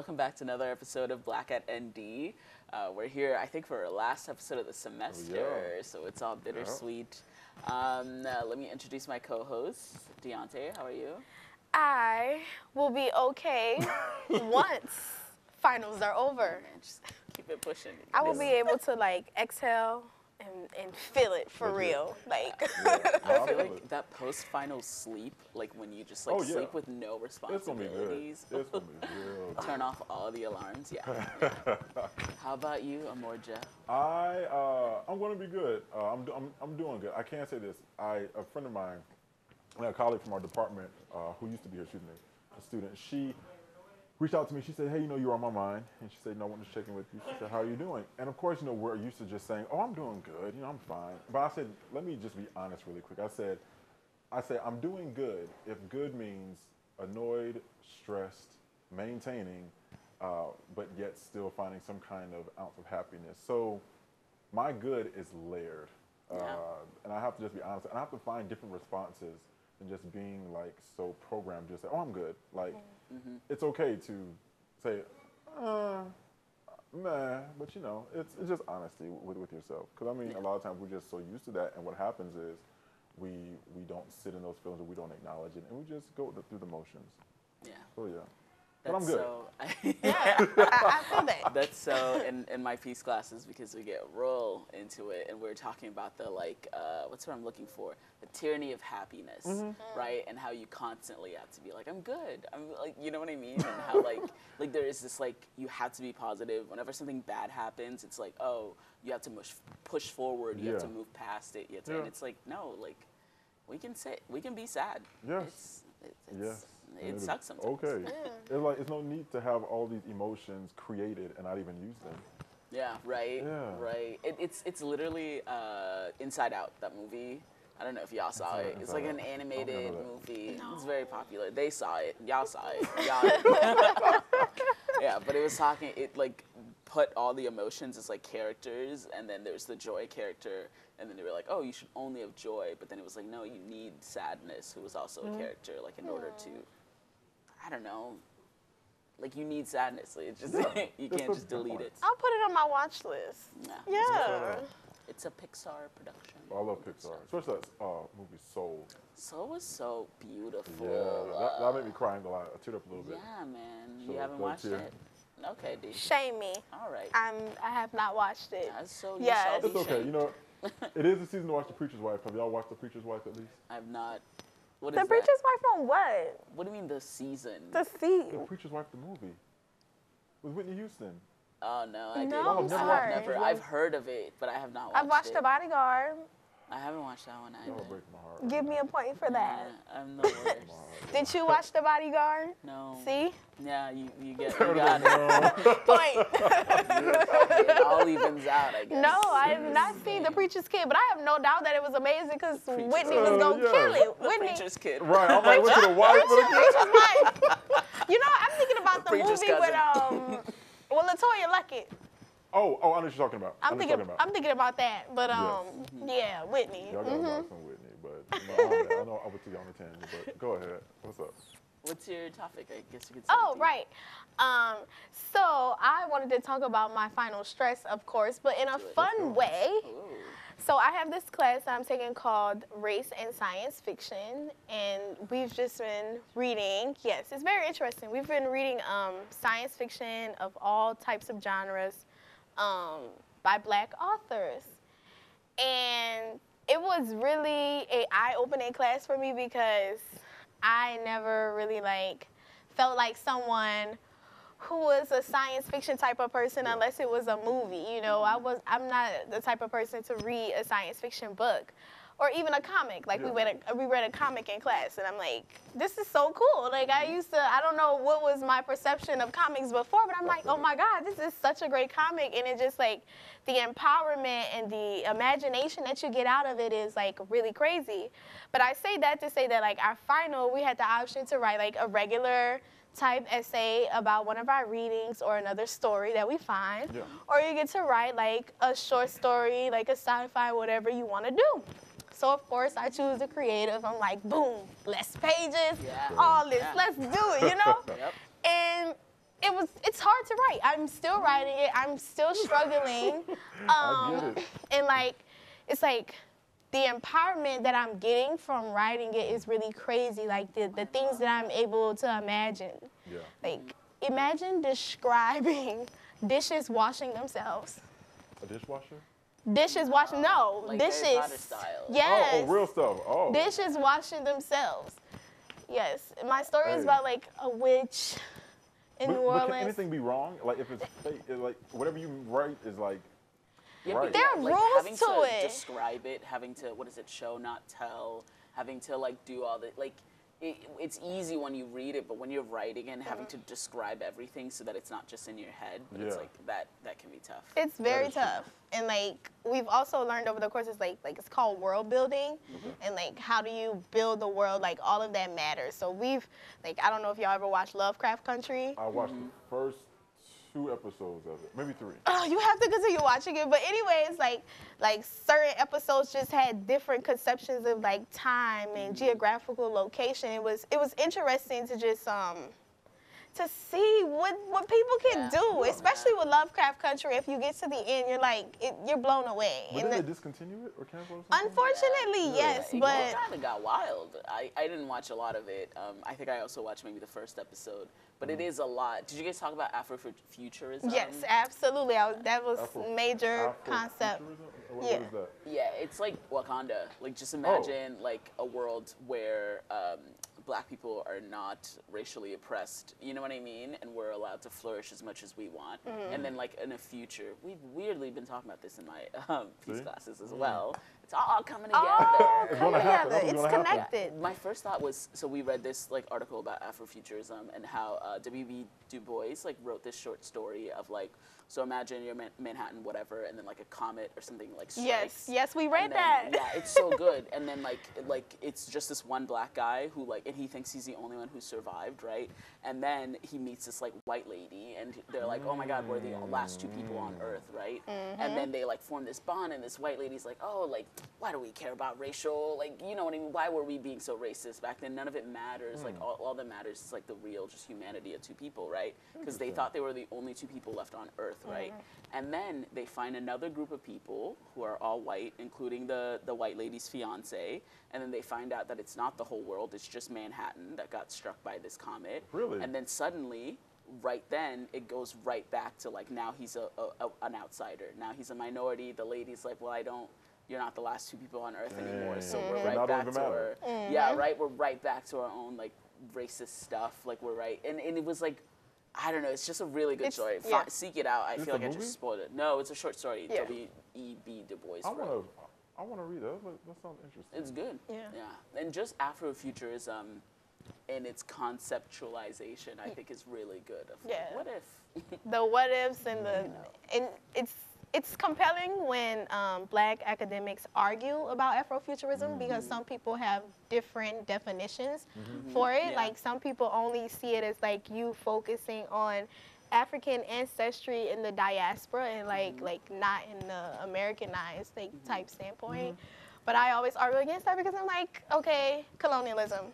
welcome back to another episode of Black at ND. We're here, I think, for our last episode of the semester, so it's all bittersweet. Let me introduce my co-host, Deontay. How are you? I will be okay once finals are over. Man, just keep it pushing. I will be able to like exhale and feel it for real. Like I feel like that post-final sleep, like when you just like sleep with no responsibilities. It's gonna be real. Turn off all the alarms. Yeah. How about you, Amorja? I'm gonna be good. I'm doing good. I can say this. A friend of mine, a colleague from our department, who used to be here, excuse me, a student, she reached out to me. She said, hey, you're on my mind. And she said, I want to check in with you. She said, how are you doing? And of course, we're used to just saying, oh, I'm doing good. I'm fine. But I said, let me just be honest really quick. I said, I'm doing good if good means annoyed, stressed, maintaining, but yet still finding some kind of ounce of happiness. So my good is layered. And I have to just be honest. And I have to find different responses than just being like so programmed, just say, oh, I'm good. Like, it's okay to say, nah, but it's just honesty with yourself. Because a lot of times we're just so used to that, and what happens is we don't sit in those feelings, or we don't acknowledge it, and we just go through the motions. Yeah. So yeah. But I'm good. So, I feel that. That's so in my peace classes, because we get real into it, and we're talking about the what's what I'm looking for, the tyranny of happiness, right? And how you constantly have to be like, I'm good. I'm like, you know what I mean? And how like there is this you have to be positive. Whenever something bad happens, it's like, oh, you have to push forward. You have to move past it. You have to, and it's like, no, we can be sad. Yes. Yes. It sucks sometimes. Okay. Yeah. It's no need to have all these emotions created and not even use them. Yeah, right. Yeah. Right. It's literally Inside Out, that movie. I don't know if y'all saw it. It's like an animated movie. No. It's very popular. They saw it. Y'all saw it. Yeah, but it was put all the emotions as characters, and then there's the joy character, and then they were like, oh, you should only have joy, but then it was like, no, you need sadness, who was also a character, in order to, I don't know, you need sadness. It's just you can't just delete it. I'll put it on my watch list. Yeah. It's a Pixar production. I love Pixar, especially that movie Soul. Soul was so beautiful. Yeah, that made me cry. I teared up a little bit. Yeah, man. You haven't watched it? Okay, D. Shame me. All right. I have not watched it. So it's okay. It is the season to watch The Preacher's Wife. Have y'all watched The Preacher's Wife at least? I have not. What is The Preacher's Wife on what? What do you mean the season? The season. The Preacher's Wife, the movie, with Whitney Houston. Oh no, I didn't. No, Never. I've heard of it, but I have not watched it. I've watched The Bodyguard. I haven't watched that one either. That'll break my heart. Give me a point for that. I'm the worst. Did you watch The Bodyguard? No. See? Yeah, you got it. Point. It all evens out, I guess. No, I have not seen The Preacher's Kid, but I have no doubt that it was amazing because Whitney was going to kill it. Whitney. The Preacher's Kid. Right, I'm like, went to the wife for the kid. Preacher's wife. I'm thinking about the movie with LaToya Luckett. Oh, I know what you're talking about. I'm thinking about that, but yeah, Whitney. Y'all got to watch some Whitney, but I know I was too young to tangent, but go ahead. What's up? What's your topic? I guess you could say. Oh, right. So I wanted to talk about my final stress, of course, but in a fun way. Ooh. So I have this class I'm taking called Race and Science Fiction, and we've just been reading. Yes, it's very interesting. We've been reading science fiction of all types of genres. By Black authors. And it was really an eye-opening class for me because I never really felt like someone who was a science fiction type of person unless it was a movie. I'm not the type of person to read a science fiction book or even a comic. We read a comic in class, and I'm like, this is so cool. I don't know what was my perception of comics before, but I'm like, oh my God, this is such a great comic. And it just the empowerment and the imagination that you get out of it is really crazy. But I say that to say that our final, we had the option to write a regular type essay about one of our readings or another story that we find. Yeah. Or you get to write a short story, a sci-fi, whatever you want to do. So, of course, I choose the creative. I'm like, boom, less pages, all this, let's do it, Yep. And it's hard to write. I'm still writing it. I'm still struggling. I get it. And like, it's like the empowerment that I'm getting from writing it is really crazy. Like the things that I'm able to imagine. Yeah. Like, imagine describing dishes washing themselves. A dishwasher? Dishes washing, no, Like Harry dishes. Potter style. Yes. Oh, real stuff. Oh. Dishes washing themselves. Yes. My story is Hey. about like a witch in New But Orleans. can anything be wrong? Like if it's fake, like whatever you write is like. Yeah, Right. but There are like, rules having to it. describe it, having to, what is it, show, not tell, having to like do all the, like, it's easy when you read it, but when you're writing and having to describe everything so that it's not just in your head, it's Yeah. like that can be tough. It's very is true. tough. And like we've also learned over the course, it's like it's called world building. And like how do you build the world, like all of that matters. So we've like, I don't know if y'all ever watched Lovecraft Country. I watched the first 2 episodes of it, maybe 3. Oh, you have to continue watching it. But anyways, like certain episodes just had different conceptions of like time and geographical location. It was interesting to just to see what people can do, especially with Lovecraft Country. If you get to the end, you're like you're blown away. But And did they discontinue it or cancel it or something? unfortunately, yes, It but kind of got wild. I didn't watch a lot of it. I think I also watched maybe the first episode, but it is a lot. Did you guys talk about Afrofuturism? yes, absolutely. That was major concept. Afrofuturism? What Yeah. is that? Yeah, it's like Wakanda. Like, just imagine like a world where Black people are not racially oppressed. You know what I mean? And we're allowed to flourish as much as we want. And then, like in a future, we've weirdly been talking about this in my peace See? classes as well. It's all coming together. Oh, It's come gonna happen. together. It's It's gonna happen. connected. My first thought was, so we read this like article about Afrofuturism and how W.B. Du Bois like wrote this short story of like, so imagine you're Manhattan, whatever, and then like a comet or something like strikes. Yes, we read And then- that. Yeah, it's so good. And then like it's just this one black guy who like, and he thinks he's the only one who survived, right? And then he meets this like white lady, and they're like, oh my God, we're the last 2 people on Earth, right? And then they like form this bond, and this white lady's like, oh, like why do we care about racial? Like, you know what I mean? Why were we being so racist back then? None of it matters. Like all that matters is like the real just humanity of 2 people, right? Because they thought they were the only 2 people left on Earth, right? And then they find another group of people who are all white, including the white lady's fiance. And then they find out that it's not the whole world, it's just Manhattan that got struck by this comet. Really? And then suddenly, right then, it goes right back to like, now he's an outsider. Now he's a minority. The lady's like, well, you're not the last 2 people on Earth anymore. So we're Not right all back even to matter. our, yeah, right. We're right back to our own like racist stuff. Like we're right. And it was like, I don't know. It's just a really good story. yeah. Seek it out. I Is feel it like a I movie? just spoiled it. No, it's a short story. Yeah. W.E.B. Du Bois I wrote. want to read that. That sounds interesting. It's good. Yeah. And just Afrofuturism in its conceptualization, I think is really good. Of like, Yeah. what if? The what ifs and and it's compelling when Black academics argue about Afrofuturism because some people have different definitions for it. Yeah. Like some people only see it as like you focusing on African ancestry in the diaspora and like not in the Americanized type standpoint. But I always argue against that because I'm like, okay, colonialism.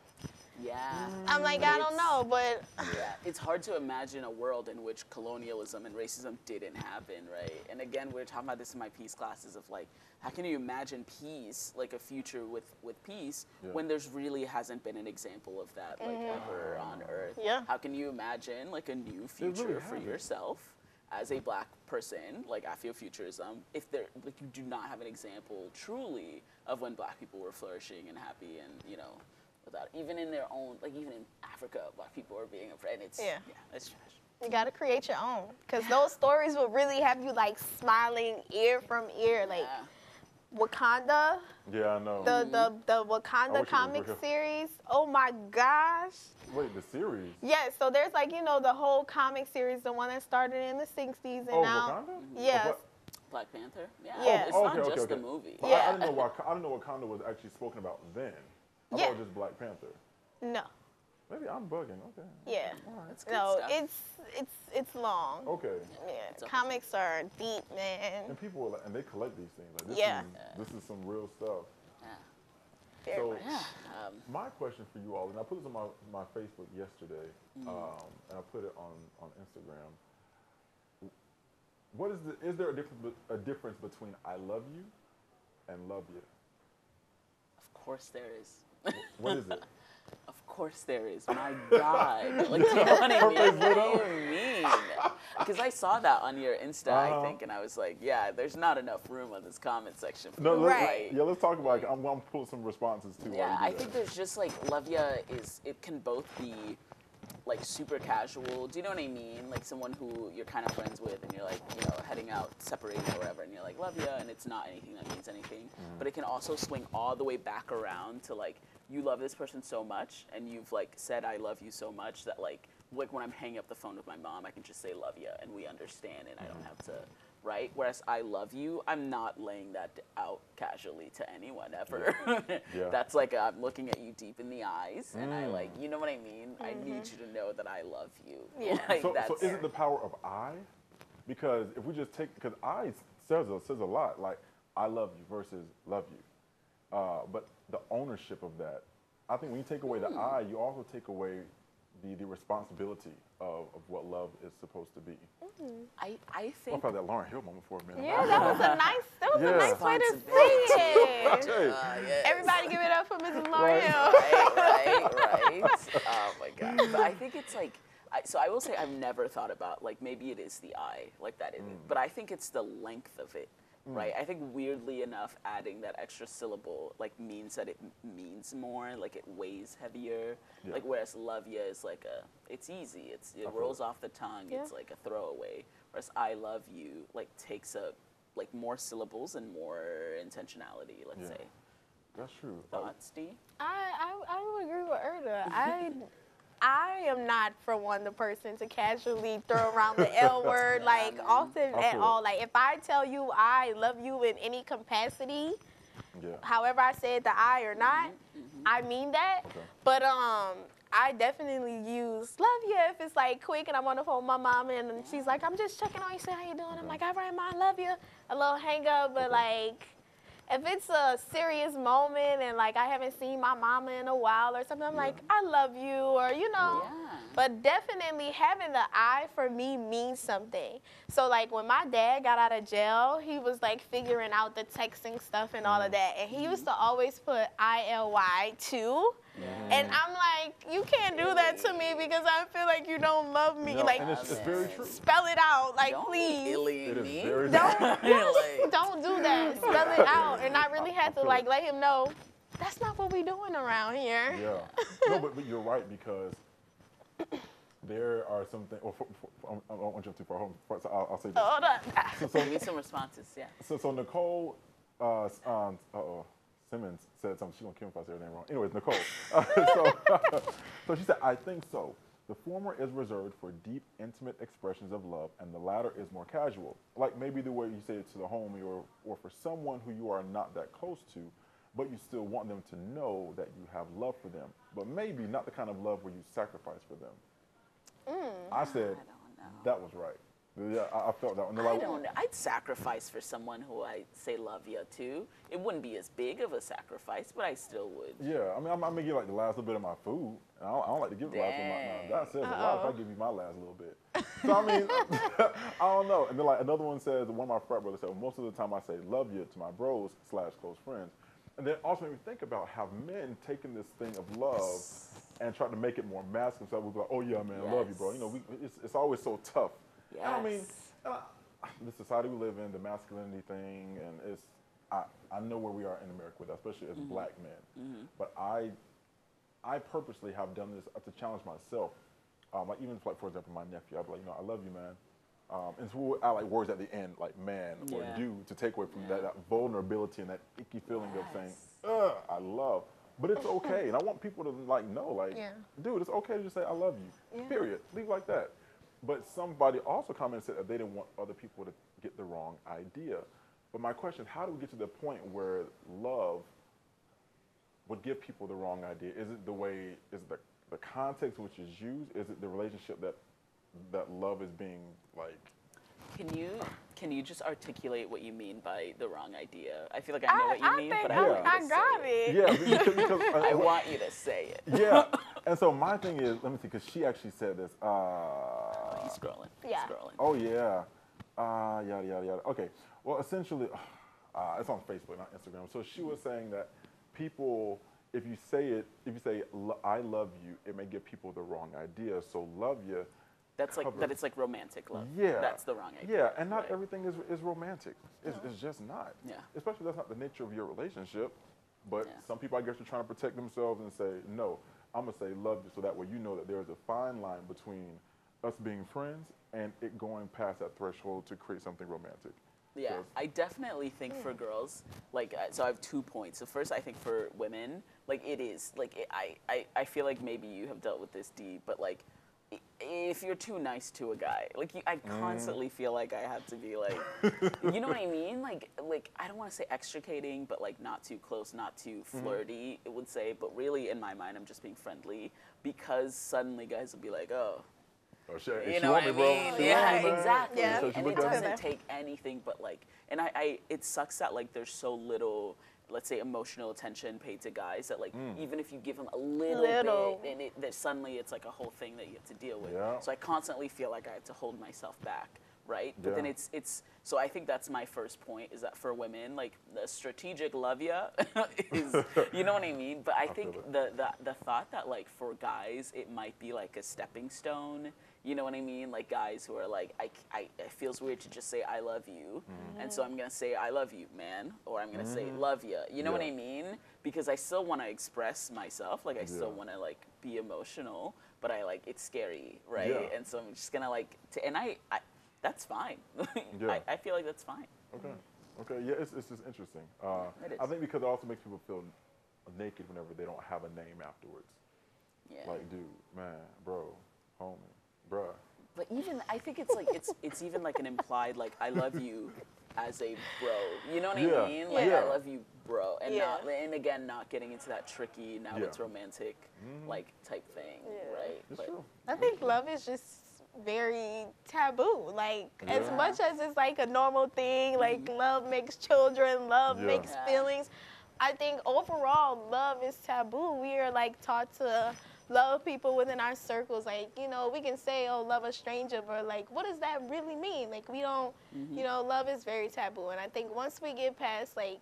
Yeah. I'm like, I don't know, but Yeah, it's hard to imagine a world in which colonialism and racism didn't happen, right? And again, we were talking about this in my peace classes of like, how can you imagine peace, like a future with peace, when there's really hasn't been an example of that like ever on Earth? Yeah. How can you imagine like a new future for yourself as a Black person, like Afrofuturism, if there like you do not have an example truly of when Black people were flourishing and happy and without even in their own, like even in Africa, Black people are being afraid. It's it's trash. you gotta create your own, cause those stories will really have you like smiling ear from ear, like Wakanda, Yeah, I know. the Wakanda was comic real. series. Oh my gosh! Wait, the series? Yes, so there's like the whole comic series, the one that started in the '60s and Oh, now, Wakanda? yes, Oh, what? Black Panther? Yeah. Yeah. It's Oh, not okay, just okay, the okay. movie. Well, Yeah. I didn't know Wakanda was actually spoken about then. I thought Yeah. it was just Black Panther. no, Maybe I'm bugging. Okay. yeah, It's good no, stuff. it's long. Okay. Yeah, comics are deep, man. And people are like, and they collect these things. Like this Yeah. This is some real stuff. Yeah. very So much. Yeah. my question for you all, and I put this on my Facebook yesterday, and I put it on Instagram. Is there a difference between I love you and love you? Of course there is. What is it? Of course there is. My God. Like, do you know what I mean? What do you mean? Because I saw that on your Insta, I think, and I was like, yeah, there's not enough room on this comment section for No, Right. Yeah, let's talk about it. I'm going to pull some responses too. Yeah, while I you do think that. there's just like love ya it can both be like super casual. Do you know what I mean? Like someone who you're kind of friends with and you're like, you know, heading out, separating or whatever, and you're like, love ya, and it's not anything that means anything. But it can also swing all the way back around to like, you love this person so much and you've like said I love you so much that like when I'm hanging up the phone with my mom, I can just say love ya and we understand and I don't have to, right? Whereas I love you, I'm not laying that out casually to anyone ever. Yeah. That's like I'm looking at you deep in the eyes and I like, you know what I mean? I need you to know that I love you. Yeah. Like, So that's, is it the power of I? Because if we just take, because I says a lot, like I love you versus love you. But the ownership of that, I think when you take away the I, you also take away the responsibility of what love is supposed to be. I I think felt that Lauryn Hill moment for a minute. Yeah, that was a nice Yeah. way to say it. Hey, yes. Everybody give it up for Mrs. Right. L'Oreal. right. Oh my God. But I think it's like, so I will say I've never thought about, like, maybe it is the I, like that isn't, but I think it's the length of it, right? I think weirdly enough, adding that extra syllable, like, means that it means more, like it weighs heavier, Yeah. like, whereas love ya is like it's easy, it rolls off the tongue, it's like a throwaway, whereas I love you, like, takes up, like, more syllables and more intentionality, let's Yeah. say. That's true. Thoughts, D? I would agree with Erda. I am not, for one, the person to casually throw around the L word, like, often I at feel all. it. Like, if I tell you I love you in any capacity, Yeah. however I said the I or not, I mean that. Okay. But I definitely use love you if it's like quick and I'm on the phone with my mom and she's like, I'm just checking on you, say how you doing. I'm like, all right, mom, love you. A little hang up, but like, if it's a serious moment and like I haven't seen my mama in a while or something, I'm like, I love you, or you know. Yeah. But definitely having the I for me means something. So like when my dad got out of jail, he was like figuring out the texting stuff and all of that. And he used to always put ILY too. And I'm like, you can't do that to me because I feel like you don't love me. No, like, and it's very true. spell it out, like, Don't please. be alien It is me. very Don't, Like, don't do that. Spell it out. And I really had to feel like it. let him know that's not what we doing around here. Yeah. No, but you're right because there are some things. Well, I don't want to jump too far home. So I'll say this. Hold on. give me some responses, yeah. So Nicole Simmons said something. She's gonna kill me if I say her name wrong. Anyways, Nicole. So she said, I think so. The former is reserved for deep, intimate expressions of love, and the latter is more casual. Like maybe the way you say it to the homie or for someone who you are not that close to, but you still want them to know that you have love for them. But maybe not the kind of love where you sacrifice for them. I said, that was right. Yeah, I felt that one. I don't know. I'd sacrifice for someone who I say love you to. It wouldn't be as big of a sacrifice, but I still would. Yeah, I mean, I may give like the last little bit of my food. I don't like to give the last little bit. That says a lot if I give you my last little bit. So I mean, I don't know. And then like another one says, one of my frat brothers said, well, most of the time I say love you to my bros / close friends. And then also made me think about how men taking this thing of love and trying to make it more masculine. So we'd be like, oh yeah, man, I love you, bro. You know, it's always so tough. Yes. And I mean, the society we live in, the masculinity thing, and it's, I know where we are in America with that, especially as black men. But I purposely have done this to challenge myself. Like even like, for example, my nephew, I'd be like, you know, I love you, man. And so I like words at the end, like man or dude, to take away from that vulnerability and that icky feeling of saying, I love. But it's okay. And I want people to like know, like, dude, it's okay to just say I love you, period. Leave it like that. But somebody also commented that they didn't want other people to get the wrong idea. But my question is, how do we get to the point where love would give people the wrong idea? Is it the way, is it the context which is used? Is it the relationship that love is being like? Can you can you just articulate what you mean by the wrong idea? I feel like I know what you mean, think but I want you I to got say it. it. Yeah, because I want you to say it. yeah. And so my thing is, let me see, because she actually said this. He's scrolling. Yeah. He's scrolling. Oh yeah, yada yada yada. Okay, well essentially, it's on Facebook, not Instagram. So she was saying that people, if you say I love you, it may give people the wrong idea. So love you. That's like that. It's like romantic love. Yeah, That's the wrong idea. Yeah, and not right? everything is romantic. It's just not. Yeah. Especially that's not the nature of your relationship. But Yeah. some people, I guess, are trying to protect themselves and say, no, I'm gonna say love you, so that way you know that there is a fine line between us being friends and it going past that threshold to create something romantic. Yeah, 'Cause- I definitely think for girls, like, so I have 2 points. So first, I think for women, like, it is, like, I feel like maybe you have dealt with this, Dee, but, like, if you're too nice to a guy, like, I constantly feel like I have to be, like, you know what I mean? Like, I don't want to say extricating, but, like, not too close, not too flirty, it would say, but really, in my mind, I'm just being friendly, because suddenly guys will be like, oh, Oh, shit. you She know what want I me, bro. mean? She Yeah, want me, man. exactly. Yeah. So she And looked it at me. doesn't take anything but like, and it sucks that like there's so little, let's say, emotional attention paid to guys that like even if you give them a little bit, and that suddenly it's like a whole thing that you have to deal with. Yeah. So I constantly feel like I have to hold myself back, right? But then Yeah. it's so I think that's my first point is that for women, like the strategic love ya is, you know what I mean? But I think feel the thought that like for guys it might be like a stepping stone. You know what I mean? Like guys who are like, it feels weird to just say I love you, and so I'm gonna say I love you, man, or I'm gonna say love ya. You know what I mean? Because I still want to express myself, like I still want to like be emotional, but I like it's scary, right? Yeah. And so I'm just gonna like, and I that's fine. Yeah. I feel like that's fine. Okay. Okay. Yeah, it's just interesting. It is. I think because it also makes people feel naked whenever they don't have a name afterwards. Yeah. Like, dude, man, bro, homie, bruh. But even I think it's like it's even like an implied like I love you as a bro. You know what Yeah. I mean? Like Yeah. I love you, bro, and Yeah. not and again not getting into that tricky now Yeah. it's romantic like type thing, Yeah. right? It's But true. I think love is just very taboo. Like as Yeah. much as it's like a normal thing, like love makes children, love Yeah. makes Yeah. feelings. I think overall love is taboo. We are like taught to love people within our circles. Like, you know, we can say, oh, love a stranger, but like, what does that really mean? Like, we don't, you know, love is very taboo. And I think once we get past like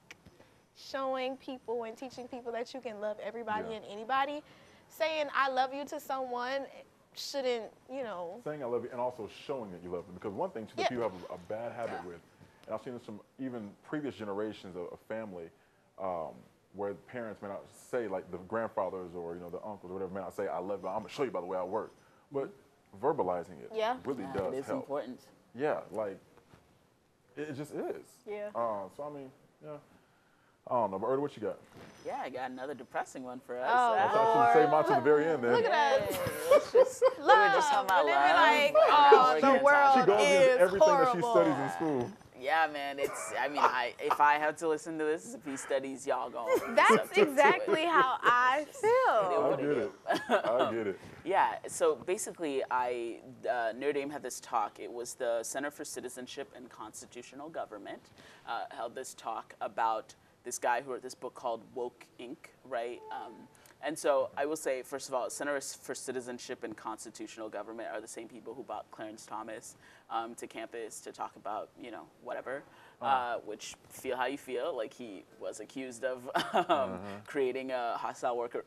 showing people and teaching people that you can love everybody Yeah. and anybody, saying I love you to someone shouldn't, you know. Saying I love you and also showing that you love them. Because one thing that Yeah. people have a bad habit with, and I've seen this from even previous generations of family, where parents may not say, like the grandfathers or the uncles or whatever, may not say I love you. I'm gonna show you by the way I work, but verbalizing it Yeah. really yeah, does it is help. important. Yeah, like it just is. Yeah. So I mean, yeah. I don't know, but Erda, what you got? Yeah, I got another depressing one for us. Oh, I thought I should save mine to the very end. Then Look at us. Hey, let's just we were just talking about and then love. be like, and now oh, we're the gonna talk world she about goes against is everything that she horrible. studies in school. Yeah, man, it's. I mean, if I have to listen to this, if he studies, y'all going. That's exactly how I feel. I get it. I get it. Yeah. So basically, Notre Dame had this talk. It was the Center for Citizenship and Constitutional Government held this talk about this guy who wrote this book called Woke Inc. Right. And so I will say, first of all, Center for Citizenship and Constitutional Government are the same people who brought Clarence Thomas to campus to talk about, whatever, which feel how you feel. Like he was accused of creating a hostile work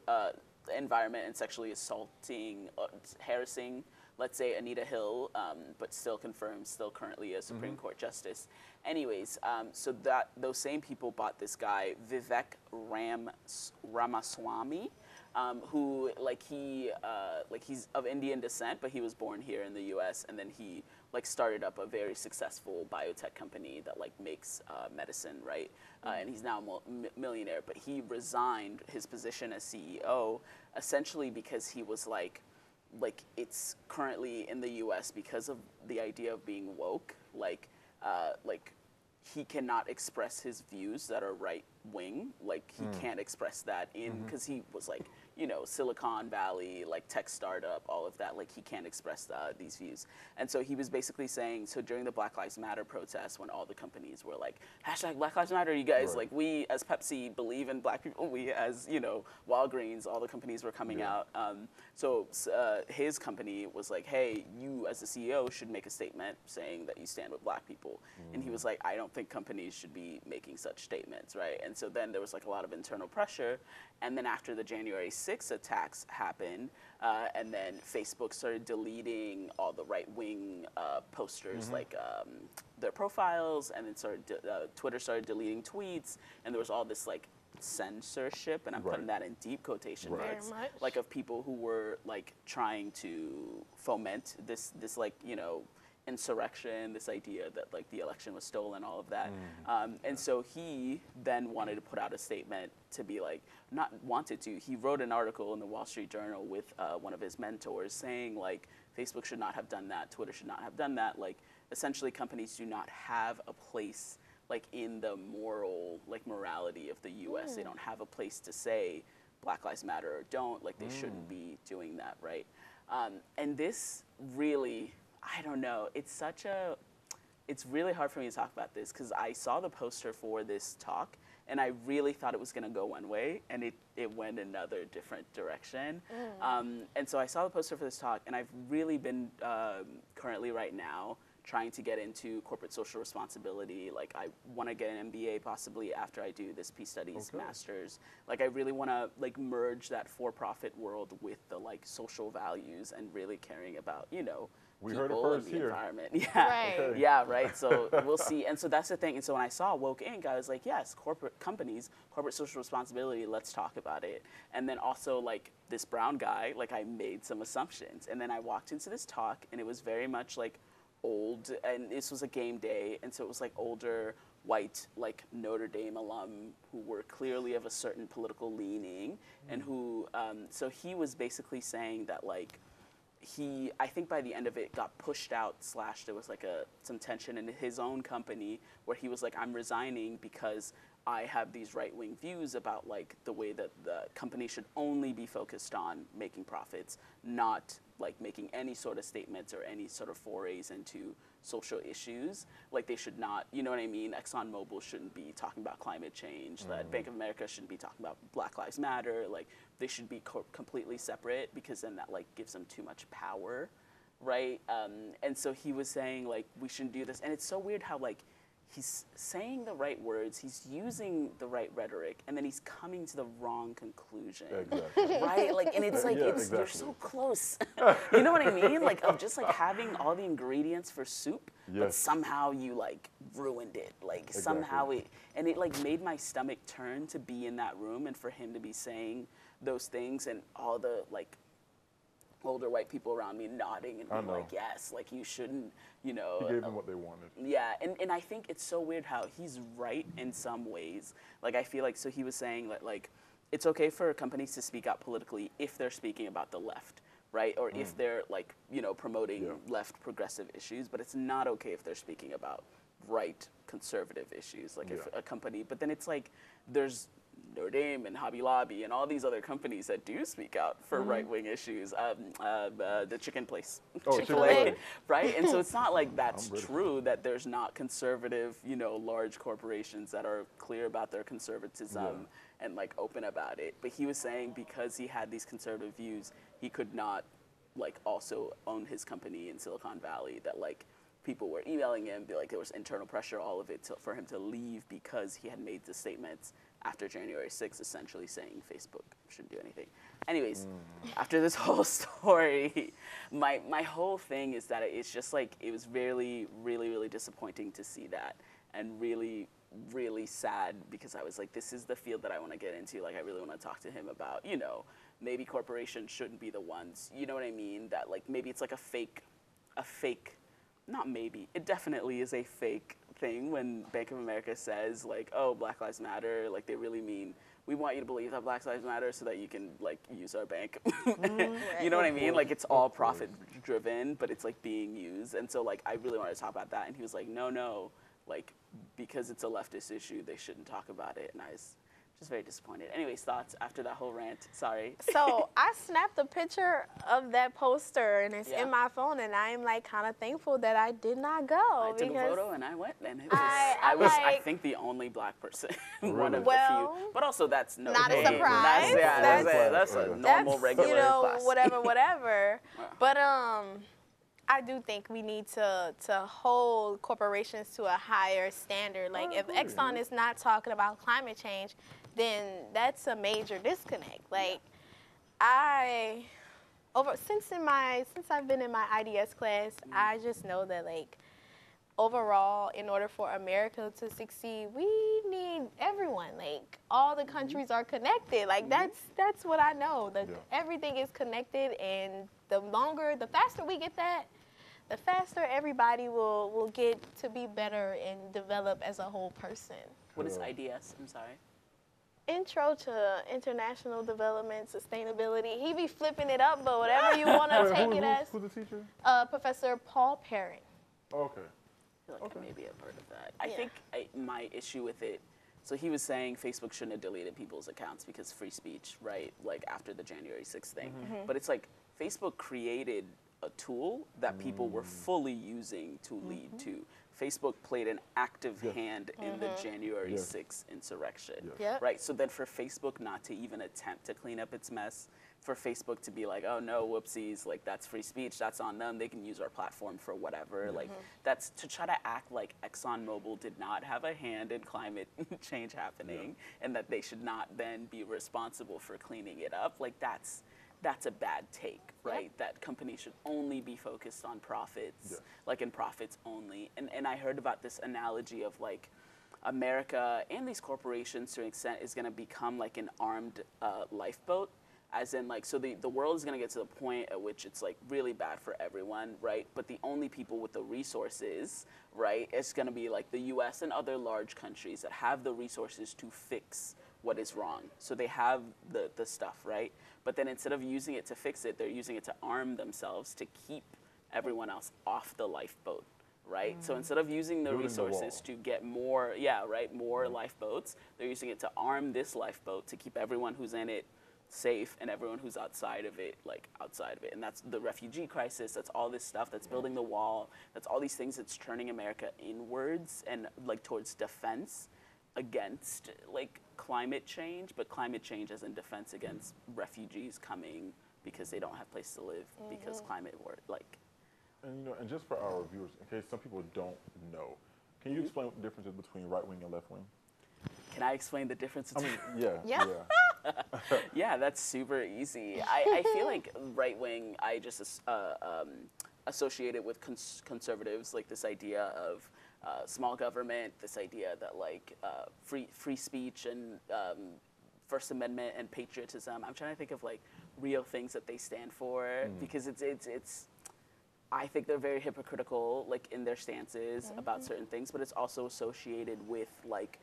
environment and sexually assaulting, harassing, let's say, Anita Hill, but still currently a Supreme Court justice. Anyways, so those same people bought this guy, Vivek Ramaswamy, who he's of Indian descent, but he was born here in the U.S. and then he started up a very successful biotech company that makes medicine, right? And he's now a millionaire. But he resigned his position as CEO essentially because he was like it's currently in the U.S. because of the idea of being woke, he cannot express his views that are right wing. Like he can't express that in, because he was like, you know, Silicon Valley, like tech startup, all of that. Like he can't express these views. And so he was basically saying, so during the Black Lives Matter protests, when all the companies were like, hashtag Black Lives Matter, you guys, like we as Pepsi believe in black people, we as, you know, Walgreens, all the companies were coming out. So his company was like, hey, you as the CEO should make a statement saying that you stand with black people. And he was like, I don't think companies should be making such statements, right? And so then there was like a lot of internal pressure. And then after the January 6th attacks happened, and then Facebook started deleting all the right-wing posters, like their profiles, and then Twitter started deleting tweets, and there was all this like censorship, and I'm putting that in deep quotation marks, like of people who were like trying to foment this like, you know, insurrection, this idea that like the election was stolen, all of that. And so he then wanted to put out a statement to be like, not wanted to, he wrote an article in the Wall Street Journal with one of his mentors saying like, Facebook should not have done that, Twitter should not have done that. Like essentially companies do not have a place like in the moral, like morality of the US. They don't have a place to say Black Lives Matter or don't, like they shouldn't be doing that, right? And this really, I don't know, it's really hard for me to talk about this because I saw the poster for this talk and I really thought it was gonna go one way and it went another different direction. And so I saw the poster for this talk and I've really been currently right now trying to get into corporate social responsibility. Like I wanna get an MBA possibly after I do this peace studies master's. Like I really wanna like merge that for-profit world with the like social values and really caring about, you know, we heard it people first and the here. environment. Yeah, Right. yeah, right. So we'll see. And so that's the thing. And so when I saw Woke Inc., I was like, yes, corporate companies, corporate social responsibility, let's talk about it. And then also like this brown guy, like I made some assumptions. And then I walked into this talk and it was very much like old, and this was a game day. And so it was like older, white, like Notre Dame alum who were clearly of a certain political leaning and who, so he was basically saying that like, I think by the end of it got pushed out / there was like some tension in his own company where he was like, I'm resigning because I have these right-wing views about like the way that the company should only be focused on making profits, not like making any sort of statements or any sort of forays into social issues. Like they should not, you know what I mean? ExxonMobil shouldn't be talking about climate change, that Bank of America shouldn't be talking about Black Lives Matter. Like they should be completely separate because then that like gives them too much power, right? And so he was saying like, we shouldn't do this. And it's so weird how like, he's saying the right words, he's using the right rhetoric, and then he's coming to the wrong conclusion. Exactly. Right? Like, and it's like, Yeah, you're so close. You know what I mean? Like, of just like having all the ingredients for soup, but somehow you like ruined it. Like somehow it like made my stomach turn to be in that room and for him to be saying those things and all the like older white people around me nodding and being like, yes, like you shouldn't, you know. He gave them what they wanted. Yeah, and I think it's so weird how he's right in some ways. Like I feel like, so he was saying that like, it's okay for companies to speak out politically if they're speaking about the left, right? Or if they're like, you know, promoting left progressive issues, but it's not okay if they're speaking about right conservative issues, like if a company, but then it's like, there's Notre Dame and Hobby Lobby and all these other companies that do speak out for right-wing issues. The chicken place, Chick-fil-A, right? And so it's not like that's true that there's not conservative, you know, large corporations that are clear about their conservatism and like open about it. But he was saying because he had these conservative views, he could not like also own his company in Silicon Valley, that like people were emailing him, be like there was internal pressure, all of it for him to leave because he had made the statements after January 6th, essentially saying Facebook shouldn't do anything. Anyways, after this whole story, my whole thing is that it's just like, it was really, really, really disappointing to see that, and really, really sad because I was like, this is the field that I want to get into. Like, I really want to talk to him about, you know, maybe corporations shouldn't be the ones, you know what I mean? That like, maybe it's like a fake, not maybe, it definitely is a fake thing when Bank of America says like, oh, Black Lives Matter, like they really mean, we want you to believe that Black Lives Matter so that you can like use our bank. You know what I mean? Like it's all profit driven, but it's like being used. And so like, I really wanted to talk about that. And he was like, no, like, because it's a leftist issue, they shouldn't talk about it. And I was just very disappointed. Anyways, thoughts after that whole rant? Sorry. So I snapped a picture of that poster, and it's Yeah. in my phone, and I am like kind of thankful that I did not go. I took a because photo and I went, and it was, I I like- think, the only black person, Really? one of Well, the few. But also, that's no not a hey, surprise. That's a normal, that's, regular you know, class. whatever. Yeah. But I do think we need to hold corporations to a higher standard. Like, if agree. Exxon is not talking about climate change, then that's a major disconnect. Like, since I've been in my IDS class, I just know that, like, overall, in order for America to succeed, we need everyone. Like, all the countries are connected. Like, that's what I know. That everything is connected, and the faster we get that, the faster everybody will get to be better and develop as a whole person. What is IDS? I'm sorry. Intro to International Development Sustainability. He be flipping it up, but whatever you want to take it as. Who's the teacher? Professor Paul Perrin. Okay. I feel like I maybe have heard of that. I think my issue with it, so he was saying Facebook shouldn't have deleted people's accounts because free speech, right? Like after the January 6th thing. But it's like Facebook created a tool that people were fully using to lead to. Facebook played an active hand in the January 6th insurrection, right? So then for Facebook not to even attempt to clean up its mess, for Facebook to be like, oh no, whoopsies, like that's free speech, that's on them, they can use our platform for whatever, like that's to try to act like ExxonMobil did not have a hand in climate change happening and that they should not then be responsible for cleaning it up, like that's a bad take, right? That companies should only be focused on profits, like in profits only. And I heard about this analogy of like America and these corporations to an extent is gonna become like an armed lifeboat, as in like, so the world is gonna get to the point at which it's like really bad for everyone, right? But the only people with the resources, right, it's gonna be like the US and other large countries that have the resources to fix what is wrong. So they have the stuff, right? But then instead of using it to fix it, they're using it to arm themselves to keep everyone else off the lifeboat, right? So instead of using the resources to get more, more lifeboats, they're using it to arm this lifeboat to keep everyone who's in it safe and everyone who's outside of it, like outside of it. And that's the refugee crisis, that's all this stuff, that's building the wall, that's all these things that's turning America inwards and like towards defense against like climate change, but climate change as in defense against refugees coming because they don't have a place to live because climate work, like. And you know, and just for our viewers, in case some people don't know, can you explain what the difference is between right wing and left wing? Can I explain the difference between? Yeah. That's super easy. I feel like right wing, I just associate it with conservatives, like this idea of small government, this idea that like free speech and First Amendment and patriotism. I'm trying to think of like real things that they stand for because it's I think they're very hypocritical like in their stances about certain things, but it's also associated with like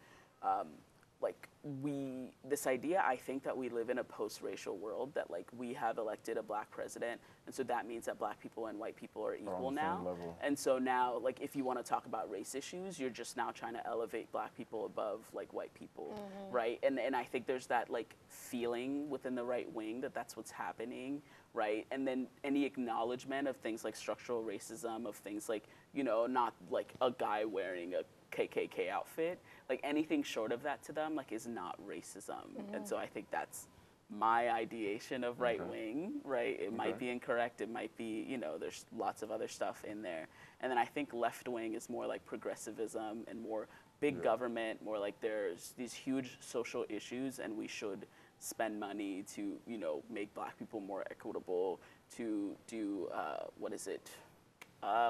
this idea, I think that we live in a post-racial world, that like we have elected a black president, and so that means that black people and white people are equal now. And so now, like if you want to talk about race issues, you're just now trying to elevate black people above like white people, right? And I think there's that like feeling within the right wing that that's what's happening, right? And then any acknowledgement of things like structural racism, of things like, you know, not like a guy wearing a KKK outfit, like anything short of that to them like is not racism. And so I think that's my ideation of right wing, right? It might be incorrect, it might be, you know, there's lots of other stuff in there. And then I think left wing is more like progressivism and more big government, more like there's these huge social issues and we should spend money to, you know, make black people more equitable, to do,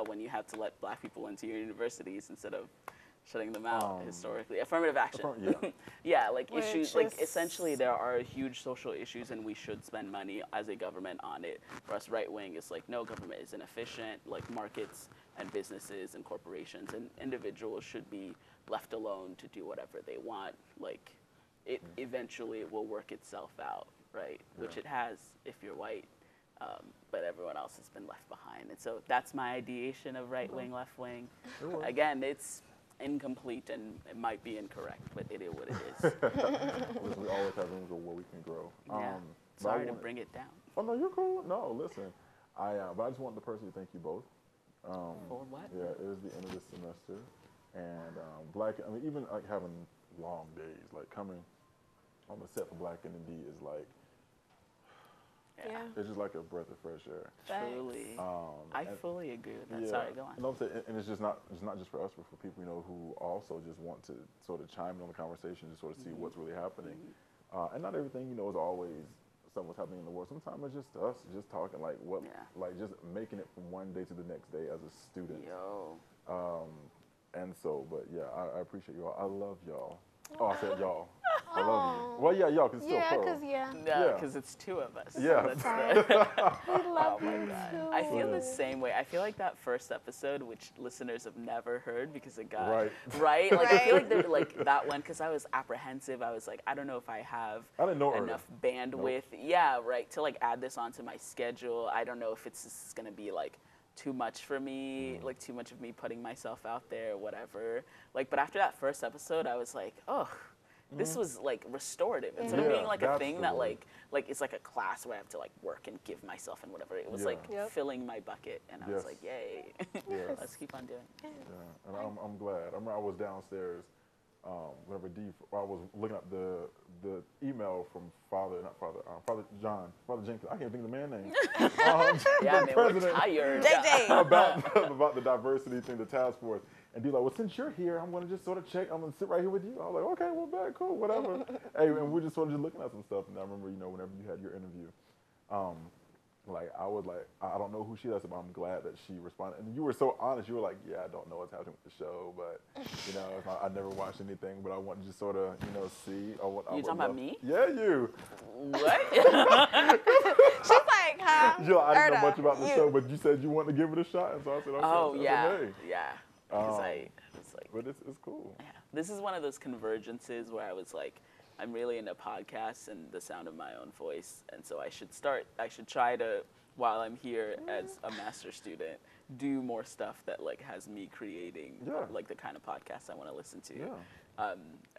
when you have to let black people into your universities instead of shutting them out historically. Affirmative action. Like issues, like essentially there are huge social issues and we should spend money as a government on it. For us right wing, it's like no, government is inefficient, like markets and businesses and corporations and individuals should be left alone to do whatever they want. Like it eventually it will work itself out, right? Which it has if you're white. But everyone else has been left behind. And so that's my ideation of right wing, left wing. Again, incomplete and it might be incorrect, but it is what it is. Listen, we always have rooms where we can grow. Yeah. Sorry to bring it down. Oh no, you're cool. No, listen, but I just want to personally thank you both. For what? Yeah, it is the end of this semester, and I mean, even like having long days, like coming on the set for Black N&D is like, Yeah. it's just like a breath of fresh air. Truly. I fully agree with that. Yeah, Sorry, go on. and, I'm saying, and it's not just for us, but for people who also just want to sort of chime in on the conversation, to sort of see what's really happening. And not everything is always something what's happening in the world. Sometimes it's just us just talking like just making it from one day to the next day as a student. Yo. And so, but yeah, I appreciate y'all. I love y'all. Oh, I said y'all. I love you. Well, yeah, y'all, because it's still plural. Yeah, because it's two of us. Yeah. That's We love you too. I feel the same way. I feel like that first episode, which listeners have never heard because it got right. Like I feel like they're like that one because I was apprehensive. I was like, I don't know if I have enough bandwidth. Nope. Yeah, right. To like add this onto my schedule. I don't know if it's gonna be like too much for me, like too much of me putting myself out there, whatever. Like, but after that first episode, I was like, oh. This was like restorative instead of being like a thing that like it's like a class where I have to like work and give myself and whatever. It was like filling my bucket, and I was like, yay, let's keep on doing it. Yeah, and I'm glad. I remember I was downstairs, whenever I was looking up the email from Father Jenkins. I can't think of the man's name. Yeah, man, we're tired. about the diversity thing, the task force. And be like, well, since you're here, I'm gonna just sort of check. I'm gonna sit right here with you. I was like, okay, well, bad, cool, whatever. Hey, and we're just sort of just looking at some stuff. And I remember, whenever you had your interview, like I was like, I don't know who she is, but I'm glad that she responded. And you were so honest. You were like, yeah, I don't know what's happening with the show, but I never watched anything, but I want to just sort of, see. You talking about me? Yeah, you. What? She's like, huh? I didn't know much about the show, but you said you wanted to give it a shot, and so I said, okay. Oh yeah, okay. yeah. Because I was like, but it's cool. Yeah, this is one of those convergences where I was like, I'm really into podcasts and the sound of my own voice, and so I should try to, while I'm here as a master's student, do more stuff that like has me creating like the kind of podcasts I want to listen to. Yeah.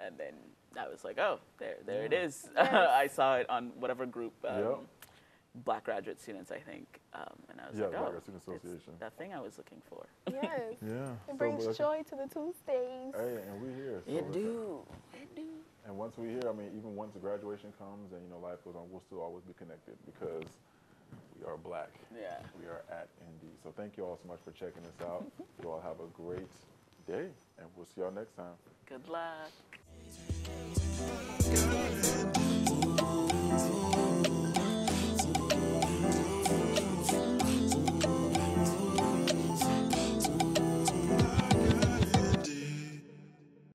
And then I was like, oh, there it is. I saw it on whatever group. Black graduate students, I think, and I was like, Black Student Association. That thing I was looking for. Yes. Yeah. It brings joy to the Tuesdays. Hey, and we're here. So It do. And once we're here, I mean, even once the graduation comes and life goes on, we'll still always be connected because we are Black. Yeah. We are at ND. So thank you all so much for checking us out. You all have a great day, and we'll see y'all next time. Good luck.